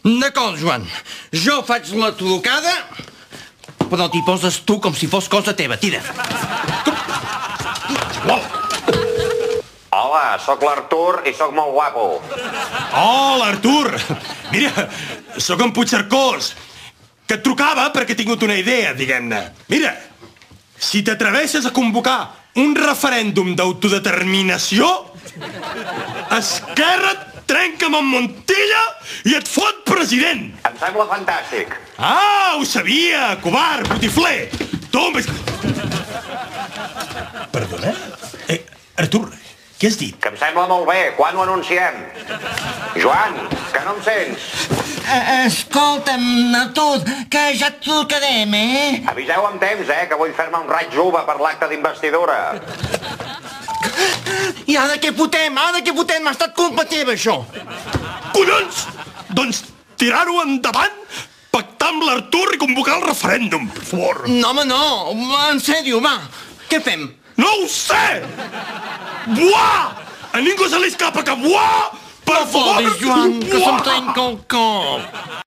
D'acord, Joan. Jo faig la trucada, però t'hi poses tu com si fos cosa teva. Tira. Hola, sóc l'Artur i sóc molt guapo. Hola, Artur! Mira, sóc en Puigcercós, que et trucava perquè he tingut una idea, diguem-ne. Mira, si t'atreveixes a convocar un referèndum d'autodeterminació, Esquerra et trenca amb en Montilla i et fot president! Em sembla fantàstic. Ah, ho sabia, covard, botifler! Tomba... Perdona? Artur, què has dit? Que em sembla molt bé. Quan ho anunciem? Joan, que no em sents? Escolta'm, Artur, que ja et trucarem, Aviseu amb temps, que vull fer-me un raig uva per l'acte d'investidura. I ara què fotem? Ara què fotem? Ha estat culpa teva, això. Collons! Doncs tirar-ho endavant, pactar amb l'Artur i convocar el referèndum, per favor. No, home, no. En sèrio, va. Què fem? No ho sé! Buah! A ningú se li escapa que buah! Per favor! Joan, que se'm trenca el cor.